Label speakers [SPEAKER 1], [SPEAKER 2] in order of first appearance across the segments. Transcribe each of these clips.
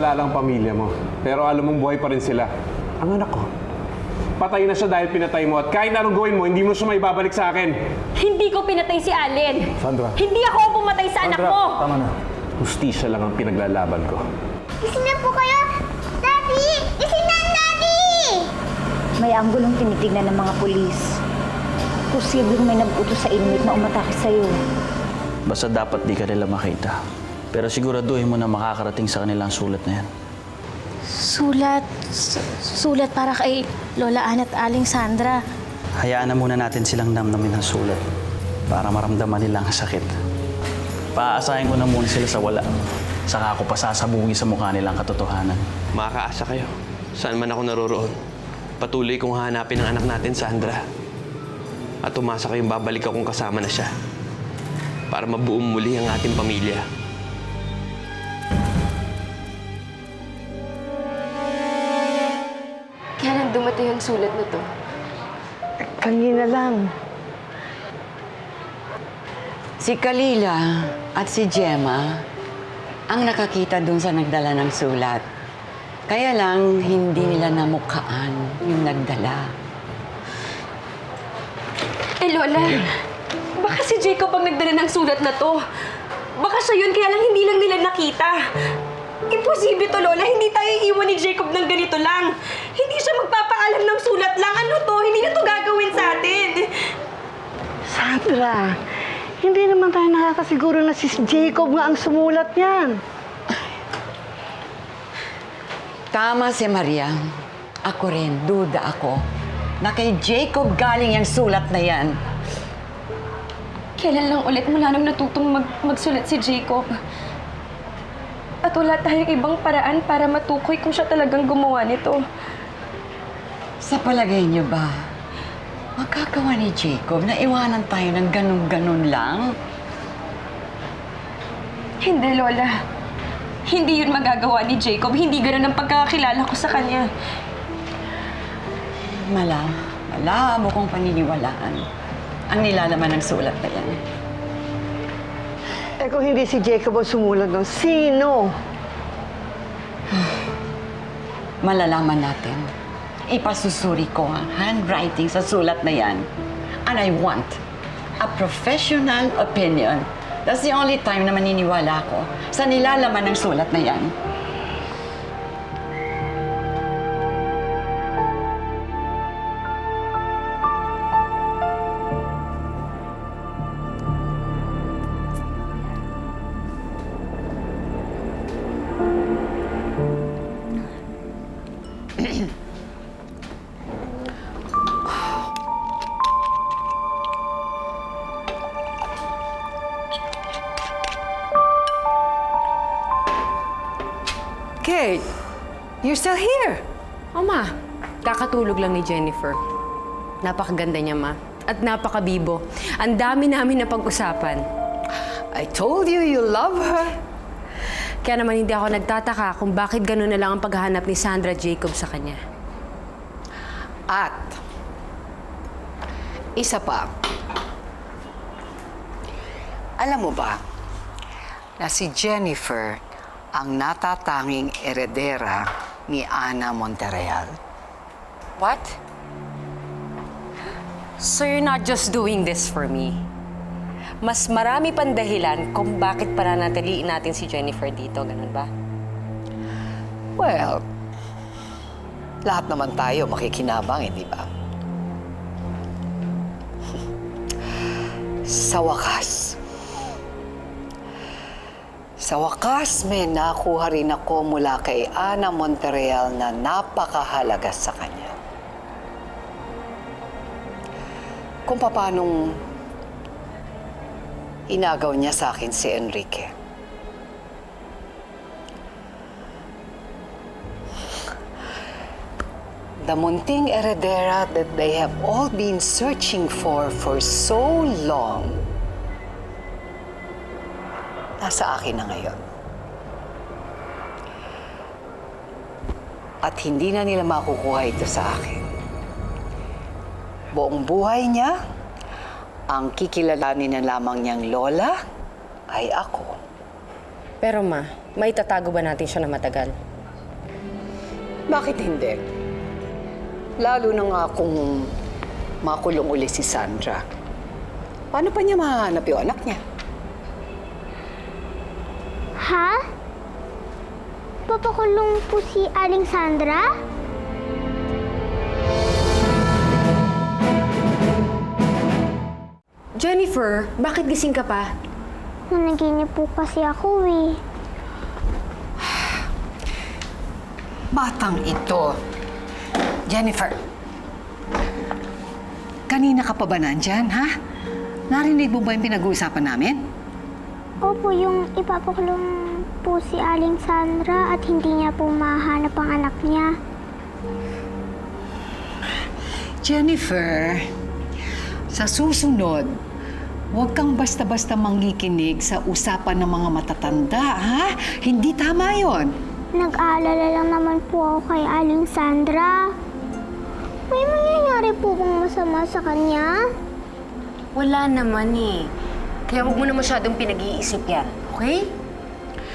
[SPEAKER 1] nawala lang pamilya mo. Pero alam mong buhay pa rin sila. Ang anak ko, patay na siya dahil pinatay mo. At kahit anong gawin mo, hindi mo siya maibabalik sa akin.
[SPEAKER 2] Hindi ko pinatay si Allen.
[SPEAKER 1] Sandra.
[SPEAKER 2] Hindi ako ang pumatay sa anak mo.
[SPEAKER 1] Tama na. Hustisya lang ang pinaglalaban ko.
[SPEAKER 3] Gising na po kayo! Daddy! Gising na, Daddy!
[SPEAKER 4] May anggulong tinitignan ng mga pulis. Posibleng may nag-utos sa inmate na umatake sa'yo.
[SPEAKER 5] Basta dapat di ka nila makita. Pero siguraduhin mo na makakarating sa kanilang sulat na yan.
[SPEAKER 6] Sulat para kay Lola Ann at Aling Sandra.
[SPEAKER 5] Hayaan na muna natin silang namnamin ng sulat para maramdaman nila ang sakit. Paaasahin ko na muna sila sa wala. Saka ako pasasabugin sa mukha nilang katotohanan.
[SPEAKER 7] Makakaasa kayo. Saan man ako naroroon. Patuloy kong hahanapin ang anak natin, Sandra. At umasa kayong babalik akong kasama na siya. Para mabuong muli ang ating pamilya.
[SPEAKER 8] Kailan dumating ang sulat na to?
[SPEAKER 9] Kanina lang.
[SPEAKER 10] Si Kalila at si Gemma ang nakakita dun sa nagdala ng sulat. Kaya lang, hindi nila namukhaan yung nagdala.
[SPEAKER 8] Lola, baka si Jacob ang nagdala ng sulat na to. Baka siya yun, kaya lang hindi lang nila nakita. Imposible to, Lola. Hindi tayo iiwan ni Jacob ng ganito lang. Hindi siya magpapaalam ng sulat lang. Ano to? Hindi na to gagawin sa atin.
[SPEAKER 9] Sandra, hindi naman tayo nakakasiguro na si Jacob nga ang sumulat niyan.
[SPEAKER 10] Tama si Maria. Ako rin, duda ako na kay Jacob galing yung sulat na yan.
[SPEAKER 8] Kailan lang ulit mula nung natutong magsulat si Jacob? At wala tayong ibang paraan para matukoy kung siya talagang gumawa nito.
[SPEAKER 10] Sa palagay niyo ba, magkagawa ni Jacob na iwanan tayo ng ganun-ganun lang?
[SPEAKER 8] Hindi, Lola. Hindi yun magagawa ni Jacob. Hindi ganun ang pagkakakilala ko sa kanya.
[SPEAKER 10] Malabo kong paniniwalaan ang nilalaman ng sulat na yan.
[SPEAKER 9] Eh kung hindi si Jacob ang sumulat nun, sino?
[SPEAKER 10] Malalaman natin. Ipasusuri ko ang handwriting sa sulat na yan. And I want a professional opinion. That's the only time na maniniwala ko sa nilalaman ng sulat na yan.
[SPEAKER 11] Kate, you're still here. Oh, Ma. Kakatulog lang ni Jennifer. Napakaganda niya, Ma. At napakabibo. Ang dami namin na pag-usapan.
[SPEAKER 12] I told you love her.
[SPEAKER 11] Kaya naman hindi ako nagtataka kung bakit gano'n na lang ang paghahanap ni Sandra Jacob sa kanya.
[SPEAKER 12] At, isa pa. Alam mo ba na si Jennifer ang natatanging eredera ni Ana Monterreal?
[SPEAKER 11] What? So you're not just doing this for me? Mas marami pang dahilan kung bakit pananatiliin natin si Jennifer dito, ganun ba?
[SPEAKER 12] Well, lahat naman tayo makikinabang, hindi ba? Sa wakas, may nakuha rin ako mula kay Ana Monterreal na napakahalaga sa kanya. Kung paanong inagaw niya sa akin si Enrique. The munting heredera that they have all been searching for so long, nasa akin na ngayon. At hindi na nila makukuha ito sa akin. Buong buhay niya, ang kikilalanin na lamang niyang lola ay ako.
[SPEAKER 11] Pero Ma, maitatago ba natin siya na matagal?
[SPEAKER 12] Bakit hindi? Lalo na nga kung makulong uli si Sandra. Paano pa niya mahanap yung anak niya?
[SPEAKER 3] Ha? Papakulong po si Aling Sandra?
[SPEAKER 11] Jennifer, bakit gising ka pa?
[SPEAKER 3] Nanaginip po kasi ako eh.
[SPEAKER 12] Batang ito. Jennifer, kanina ka pa ba nandyan, ha? Narinig mo ba yung pinag-uusapan namin?
[SPEAKER 3] Opo, yung ipapakulong po si Aling Sandra at hindi niya po mahanap ang anak niya.
[SPEAKER 12] Jennifer, sa susunod, huwag kang basta-basta mangikinig sa usapan ng mga matatanda, ha? Hindi tama yon.
[SPEAKER 3] Nag-aalala lang naman po ako kay Aling Sandra. May mangyayari po bang masama sa kanya?
[SPEAKER 11] Wala naman eh. Kaya huwag mo na masyadong pinag-iisip yan, okay?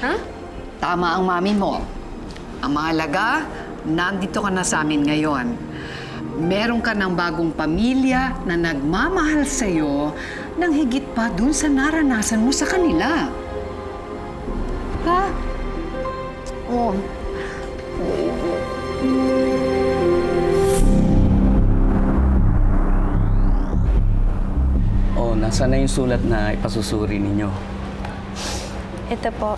[SPEAKER 11] Ha?
[SPEAKER 12] Tama ang mami mo. Ang mahalaga, nandito ka na sa amin ngayon. Meron ka ng bagong pamilya na nagmamahal sa'yo nang higit pa dun sa naranasan mo sa kanila. Ha? Oh.
[SPEAKER 5] Oh, nasa na yung sulat na ipasusuri ninyo?
[SPEAKER 6] Ito po.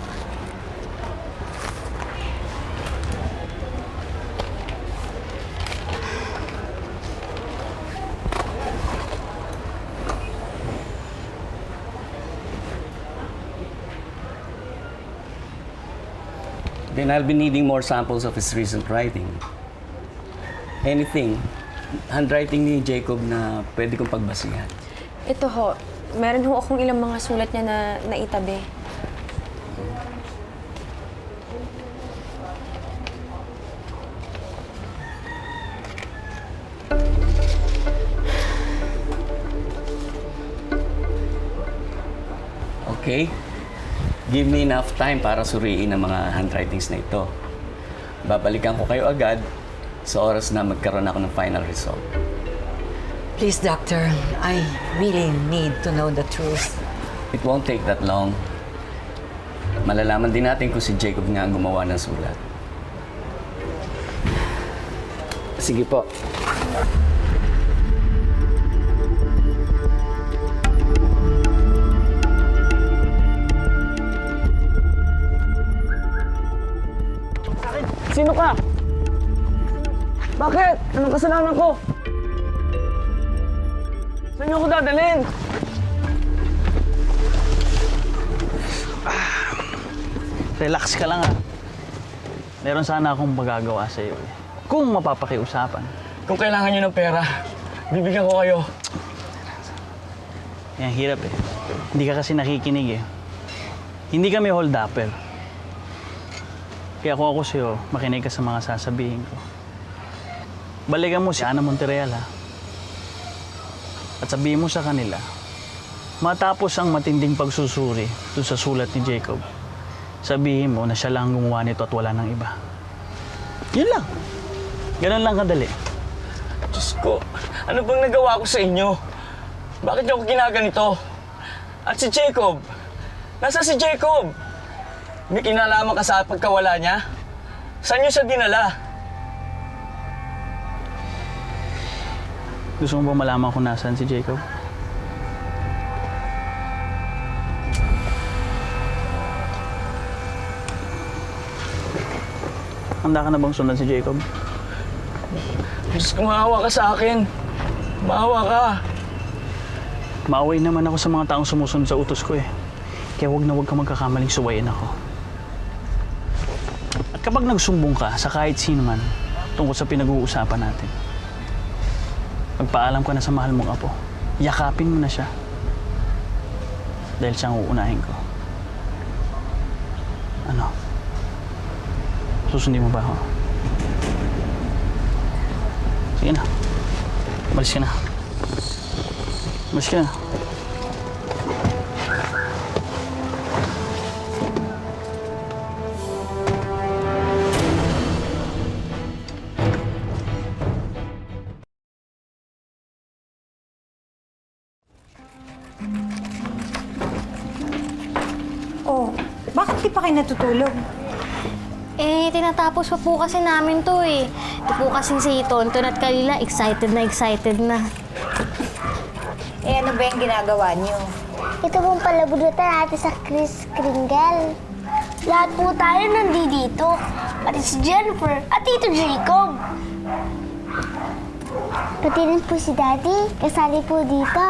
[SPEAKER 5] Then I'll be needing more samples of his recent writing. Anything, handwriting ni Jacob na pwede kong pagbasihan.
[SPEAKER 8] Ito ho, meron ho akong ilang mga sulat niya na naitabi.
[SPEAKER 5] Okay? Give me enough time para suriin ang mga handwritings na ito. Babalikan ko kayo agad sa oras na magkaroon ako ng final result.
[SPEAKER 10] Please, Doctor, I really need to know the truth.
[SPEAKER 5] It won't take that long. Malalaman din natin kung si Jacob nga ang gumawa ng sulat. Sige po.
[SPEAKER 13] Sino ka? Bakit? Anong kasalanan ko? Saan niyo ako dadalhin?
[SPEAKER 5] Relax ka lang ah. Meron sana akong magagawa sa iyo eh. Kung mapapakiusapan.
[SPEAKER 13] Kung kailangan niyo ng pera, bibigyan ko kayo.
[SPEAKER 5] Yan, hirap eh. Hindi ka kasi nakikinig eh. Hindi kami hold-upper. Kaya kung ako sa'yo, makinig ka sa mga sasabihin ko. Balikan mo si Ana Monterreal ha. At sabihin mo sa kanila, matapos ang matinding pagsusuri doon sa sulat ni Jacob, sabihin mo na siya lang gumawa nito at wala nang iba. Yun lang. Ganun lang kadali.
[SPEAKER 13] Diyos ko, ano bang nagawa ko sa inyo? Bakit niyo ako ginaganito? At si Jacob? Nasa si Jacob? May kinalaman ka sa pagkawala niya? Saan niyo siya dinala?
[SPEAKER 5] Gusto mo ba malaman kung nasaan si Jacob? Handa ka na bang sundan si Jacob?
[SPEAKER 13] Diyos ko, maawa ka sa akin. Maawa ka.
[SPEAKER 5] Maaway naman ako sa mga taong sumusunod sa utos ko eh. Kaya huwag kang magkakamaling suwayin ako. At kapag nagsumbong ka sa kahit sino man tungkol sa pinag-uusapan natin, magpaalam ka na sa mahal mong apo. Yakapin mo na siya. Dahil siyang uunahin ko. Ano? Susundin mo ba ako? Sige na. Malis ka na. Malis ka na.
[SPEAKER 4] Oh, bakit di pa kayo natutulog?
[SPEAKER 6] Eh, tinatapos pa po kasi namin to eh. Ito po kasi si Tonton at Kalila, excited na.
[SPEAKER 4] Eh, ano ba yung ginagawa niyo?
[SPEAKER 3] Ito pong palabunutan natin sa Kris Kringle. Lahat po tayo nandito. Pati si Jennifer at Tito Jacob. Pati rin po si Daddy. Kasali po dito.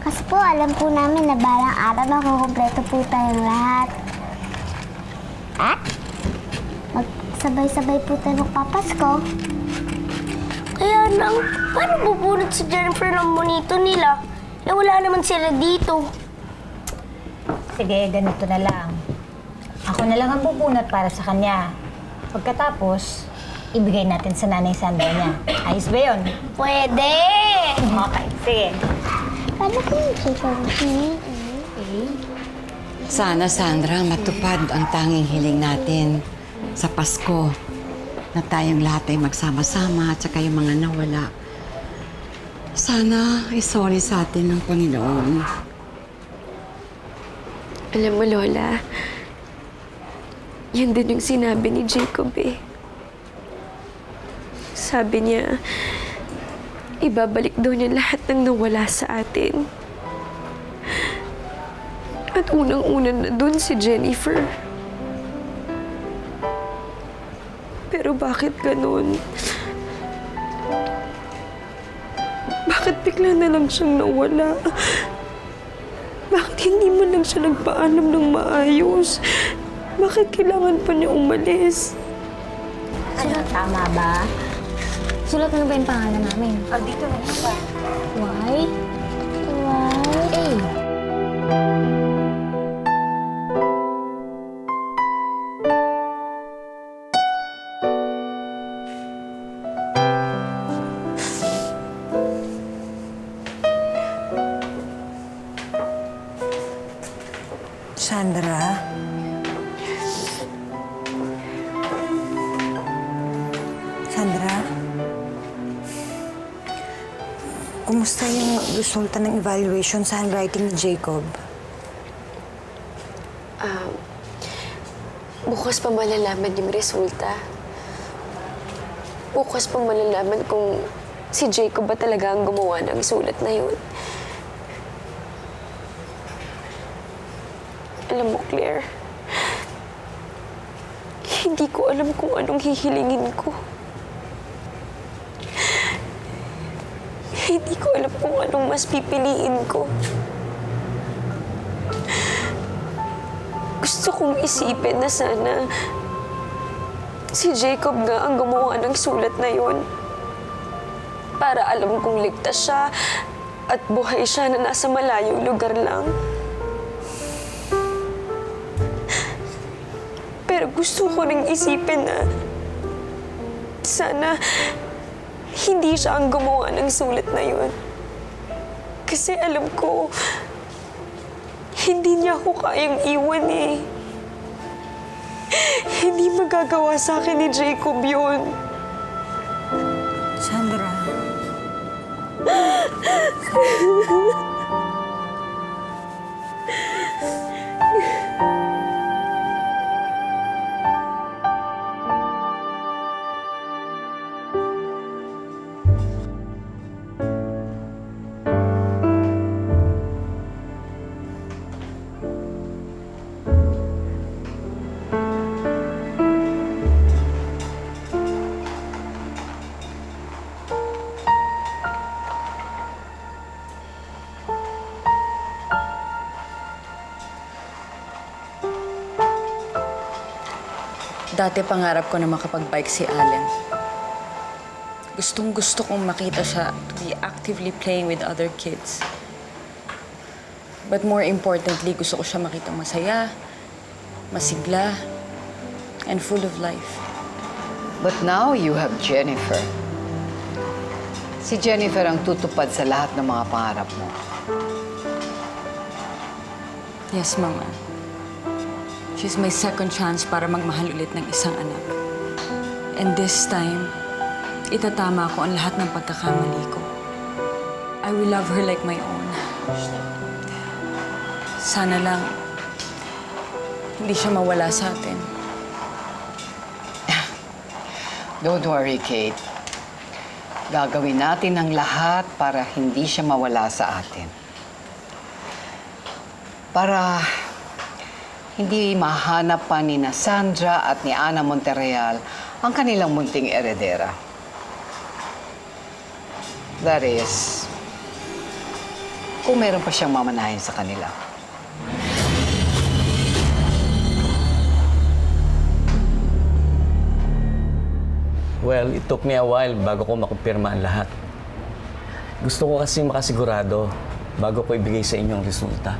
[SPEAKER 3] Kasi po alam po namin na balang araw makukumpleto po tayong lahat. At magsabay-sabay po tayo magpapasko. Kaya nang, paano bubunot si Jennifer ng monito nila? Eh wala naman sila dito.
[SPEAKER 4] Sige, ganito na lang. Ako na lang ang bubunot para sa kanya. Pagkatapos, ibigay natin sa nanay Sandra niya. Ayos ba yun?
[SPEAKER 3] Pwede!
[SPEAKER 4] Okay, sige.
[SPEAKER 3] Paano ko yung Jacob?
[SPEAKER 10] Sana, Sandra, matupad ang tanging hiling natin sa Pasko na tayong lahat ay magsama-sama at saka yung mga nawala. Sana isoli sa atin ng Panginoon.
[SPEAKER 8] Alam mo, Lola, yan din yung sinabi ni Jacob eh. Sabi niya, ibabalik daw niya lahat ng nawala sa atin. At unang-una na dun si Jennifer. Pero bakit ganun? Bakit bigla na lang siyang nawala? Bakit hindi man lang siya nagpaalam ng maayos? Bakit kailangan pa niya umalis?
[SPEAKER 4] Ano, tama ba?
[SPEAKER 6] Sulat mo na ba yung pangalan namin?
[SPEAKER 4] Oh, dito na ba?
[SPEAKER 6] Why? A.
[SPEAKER 4] Sandra? Sandra? Kumusta yung resulta ng evaluation sa handwriting ni Jacob?
[SPEAKER 8] Bukas pa malalaman yung resulta. Bukas pa malalaman kung si Jacob ba talaga ang gumawa ng sulat na yun. Alam mo, Claire, hindi ko alam kung anong hihilingin ko. Hindi ko alam kung anong mas pipiliin ko. Gusto kong isipin na sana si Jacob nga ang gumawa ng sulat na yun. Para alam kong ligtas siya at buhay siya na nasa malayong lugar lang. Pero gusto ko ring isipin na sana hindi siya ang gumawa ng sulat na yun. Kasi alam ko, hindi niya ako kayang iwan eh. Hindi magagawa sa akin ni Jacob yun.
[SPEAKER 4] Sandra?
[SPEAKER 10] Dati pangarap ko na makapag-bike si Allen. Gustong-gusto kong makita siya to be actively playing with other kids. But more importantly, gusto ko siya makita masaya, masigla, and full of life.
[SPEAKER 12] But now you have Jennifer. Si Jennifer ang tutupad sa lahat ng mga pangarap mo.
[SPEAKER 10] Yes, Mama. She's my second chance para magmahal ulit ng isang anak. And this time, itatama ko ang lahat ng pagkakamali ko. I will love her like my own. Sana lang,
[SPEAKER 14] hindi siya mawala sa atin.
[SPEAKER 12] Don't worry, Kate. Gagawin natin ang lahat para hindi siya mawala sa atin. Para hindi mahanap pa ni na Sandra at ni Ana Monterreal ang kanilang munting eredera. That is, kung meron pa siyang mamanahin sa kanila.
[SPEAKER 13] Well, it took me a while bago ko makumpirma ang lahat. Gusto ko kasi makasigurado bago ko ibigay sa inyo ang resulta.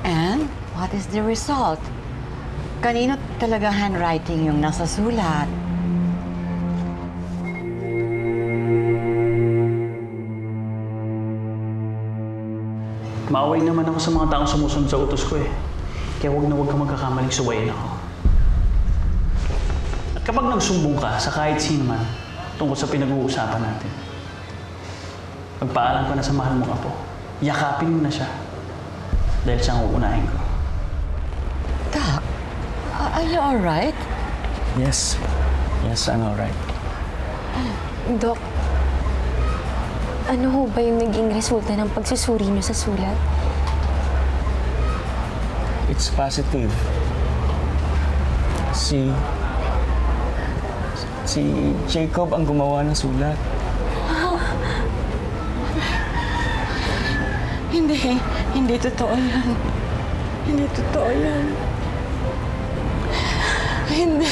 [SPEAKER 10] And what is the result? Kanino talaga handwriting yung nasa sulat?
[SPEAKER 5] Maaway naman ako sa mga taong sumusunod sa utos ko eh. Kaya huwag kang magkakamaling suwayin ako. At kapag nagsumbong ka sa kahit sino man tungkol sa pinag-uusapan natin, magpaalam ka na sa mahal mong apo. Yakapin mo na siya. Dahil siya ang uunahin ko.
[SPEAKER 10] Doc, are you alright?
[SPEAKER 13] Yes. Yes, I'm alright.
[SPEAKER 8] Dok, ano ho ba yung naging resulta ng pagsusuri niyo sa sulat?
[SPEAKER 13] It's positive. Si Jacob ang gumawa ng sulat.
[SPEAKER 10] Hindi totoo yan. Hindi totoo yan. Hindi.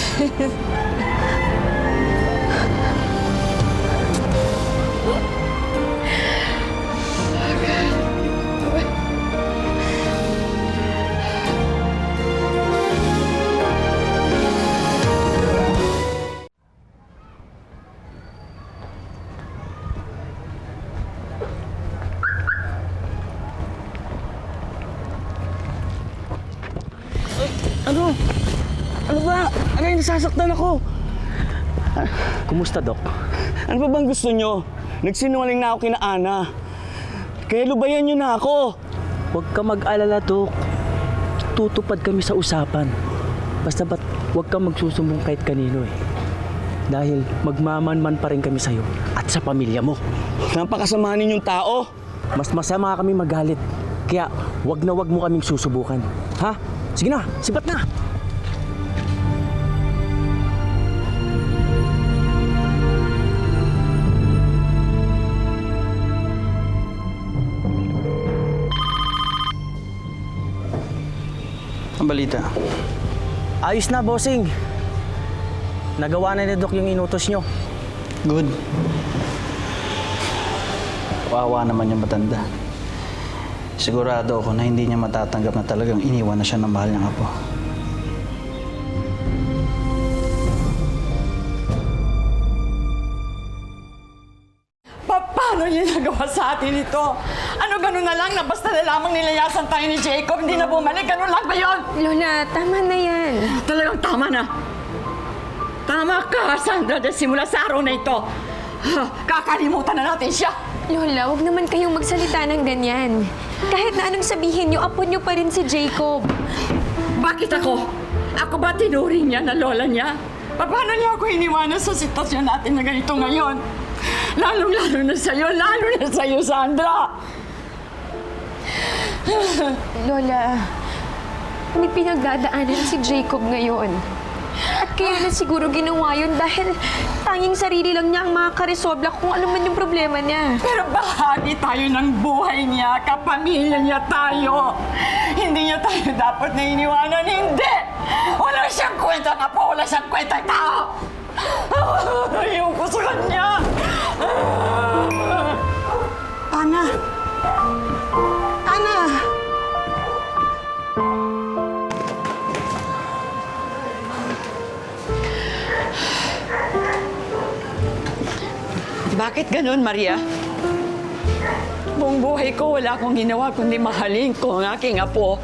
[SPEAKER 13] Ano? Ano ba? Ano yung nasasaktan ako?
[SPEAKER 5] Kumusta, Doc?
[SPEAKER 13] Ano ba bang gusto nyo? Nagsinungaling na ako kina Ana. Kaya lubayan nyo na ako.
[SPEAKER 15] Huwag ka mag-alala, Doc. Tutupad kami sa usapan. Basta ba't huwag kang magsusumbong kahit kanino eh. Dahil magmamanman pa rin kami sa'yo at sa pamilya mo.
[SPEAKER 13] Napakasama ninyong tao.
[SPEAKER 15] Mas masama kami magalit. Kaya huwag mo kaming susubukan. Ha? Sige na, sibat na!
[SPEAKER 5] Ang balita.
[SPEAKER 15] Ayos na, bossing. Nagawa na ni Doc yung inutos nyo.
[SPEAKER 5] Good. Wawa naman yung matanda. Sigurado ako na hindi niya matatanggap na talagang iniwan na siya ng mahal niyang apo.
[SPEAKER 10] Paano niya nagawa sa atin ito? Ano ganun na lang na basta na lamang nilayasan tayo ni Jacob, hindi na bumalik? Ganun lang ba yun?
[SPEAKER 8] Lola, tama na yan.
[SPEAKER 10] Talagang tama na. Tama ka, Sandra, dahil simula sa araw na ito. Kakalimutan na natin siya.
[SPEAKER 8] Lola, huwag naman kayong magsalita ng ganyan. Kahit na anong sabihin niyo, apo niyo pa rin si Jacob.
[SPEAKER 10] Bakit ako? Ako ba tinuring niya na lola niya? Paano niya ako iniwanan sa sitwasyon natin na ganito ngayon? Lalo na sa'yo, Sandra!
[SPEAKER 8] Lola, may pinagdadaanan si Jacob ngayon. At kaya na siguro ginawa yun dahil tanging sarili lang niya ang makakaresolve kung ano man yung problema niya.
[SPEAKER 10] Pero bahagi tayo ng buhay niya, kapamilya niya tayo. Hindi niya tayo dapat na iniwanan. Hindi! Wala siyang kwenta nga po, wala siyang kwenta tao! Ayoko sa kanya! Ana! Ana! Bakit ganun, Maria? Buong buhay ko, wala akong ginawa kundi mahalin ko ang aking apo.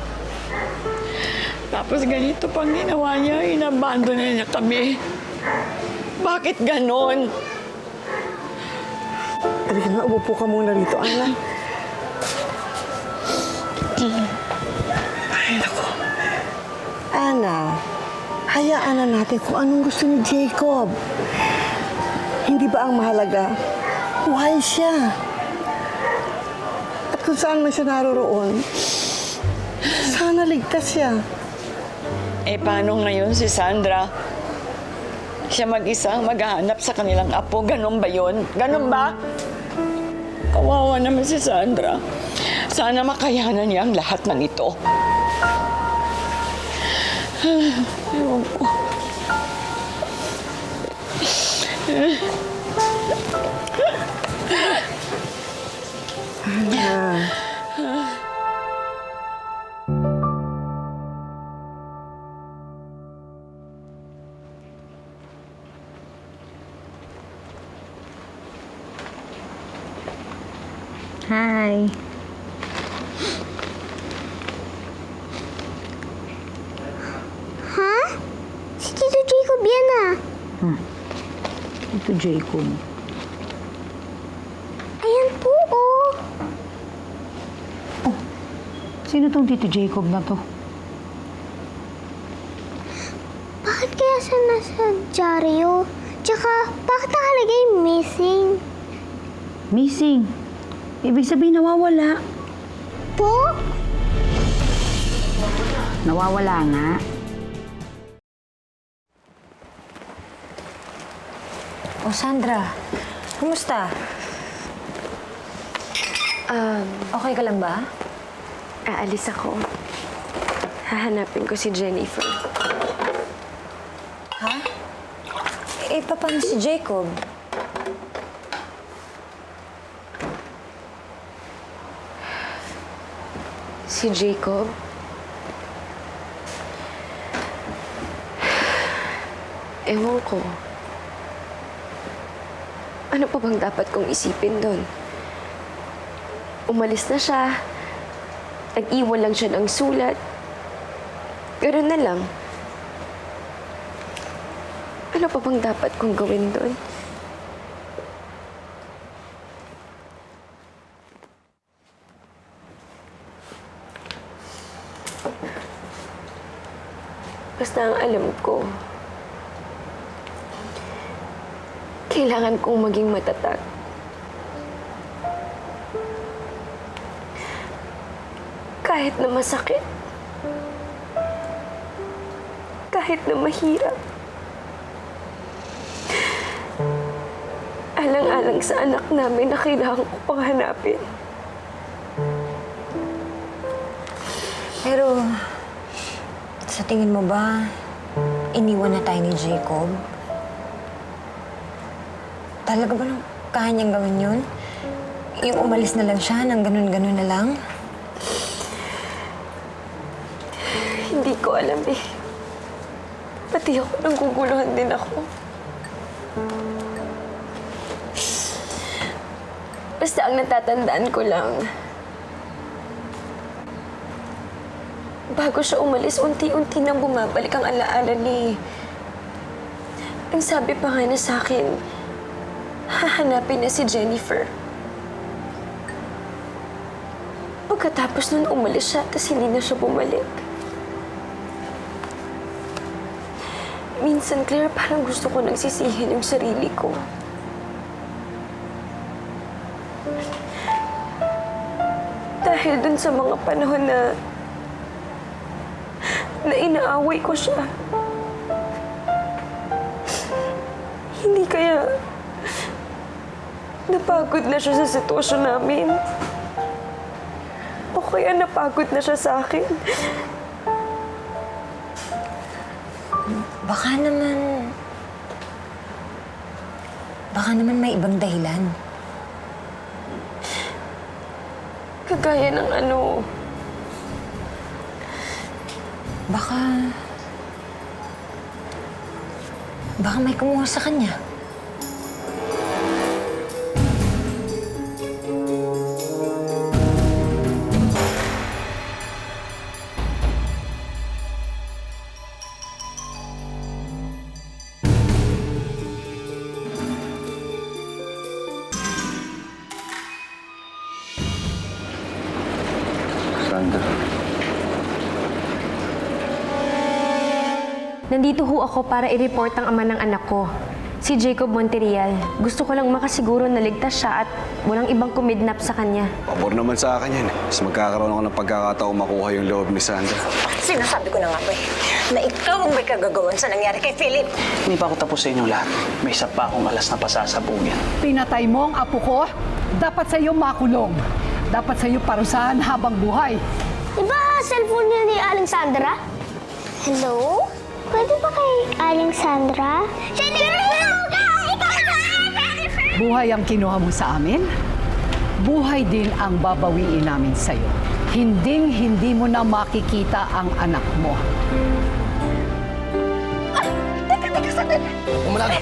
[SPEAKER 10] Tapos ganito pang ginawa niya, inabandon na niya kami. Bakit ganun?
[SPEAKER 9] Halika nga, umupo ka muna rito, Ana. Ay, naku. Hayaan na natin kung anong gusto ni Jacob. Hindi ba ang mahalaga? Buhay siya. At kung saan man siya naroroon, sana ligtas siya.
[SPEAKER 10] Eh, paano ngayon si Sandra? Siya mag-isa ang maghahanap sa kanilang apo. Ganon ba yun? Ganon ba? Kawawa naman si Sandra. Sana makayanan niya ang lahat ng ito. Ewan ko.
[SPEAKER 4] Hi.
[SPEAKER 3] Ha? Si Tito Jacob yan ah.
[SPEAKER 9] Ito, Jacob.
[SPEAKER 3] Ayan po oh.
[SPEAKER 9] Sino tong Tito Jacob na to?
[SPEAKER 3] Bakit kaya siya nasa dyaryo? Tsaka, bakit nakalagay missing?
[SPEAKER 9] Missing. Ibig sabihin nawawala.
[SPEAKER 3] Po?
[SPEAKER 9] Nawawala nga.
[SPEAKER 4] Oh, Sandra. Kumusta? Okay ka lang ba?
[SPEAKER 8] Aalis ako. Hahanapin ko si Jennifer.
[SPEAKER 4] Ha? Eh, paano si Jacob?
[SPEAKER 8] Si Jacob? Ewan ko. Ano pa bang dapat kong isipin doon? Umalis na siya. Nag-iwan lang siya ng sulat. Ganoon na lang. Ano pa bang dapat kong gawin doon? Basta ang alam ko, kailangan kong maging matatag. Kahit na masakit. Kahit na mahirap. Alang-alang sa anak namin na kailangan ko pang hanapin.
[SPEAKER 4] Pero, sa tingin mo ba, iniwan na tayo ni Jacob? Talaga ba nang kaya niyang gawin yun? Yung umalis na lang siya, nang ganun-ganun na lang?
[SPEAKER 8] Hindi ko alam eh. Pati ako naguguluhan din ako. Basta ang natatandaan ko lang, bago siya umalis, unti-unti nang bumabalik ang alaala ni... Ang sabi pa nga na sa akin, hahanapin na si Jennifer. Pagkatapos nun umalis siya, tapos hindi na siya bumalik. Minsan, Claire, parang gusto ko nang sisihin yung sarili ko. Dahil dun sa mga panahon na inaaway ko siya. Hindi kaya napagod na siya sa sitwasyon namin. O kaya napagod na siya sa akin.
[SPEAKER 4] Baka naman may ibang dahilan.
[SPEAKER 8] Kagaya ng ano...
[SPEAKER 4] Baka may kumuha sa kanya.
[SPEAKER 2] Nandito ho ako para i-report ang ama ng anak ko, si Jacob Monterreal. Gusto ko lang makasiguro na ligtas siya at walang ibang kumidnap sa kanya.
[SPEAKER 14] Pabor naman sa akin yan. Mas magkakaroon ako ng pagkakataong makuha yung loob ni Sandra.
[SPEAKER 4] Sinasabi ko na nga po na ikaw ang may kagagawan sa nangyari kay Philip.
[SPEAKER 5] Hindi pa ako tapos sa inyong lahat. May isa pa akong alas na pasasabugin.
[SPEAKER 12] Pinatay mo ang apo ko, dapat sa iyo makulong. Dapat sa iyo parusahan habang buhay.
[SPEAKER 3] Diba cellphone niya ni Aling Sandra? Hello? Pwede ba kay Aling Sandra?
[SPEAKER 12] Buhay ang kinuha mo sa amin, buhay din ang babawiin namin sa'yo. Hinding-hindi mo na makikita ang anak mo.
[SPEAKER 4] Teka, sandali!
[SPEAKER 13] Umalaga.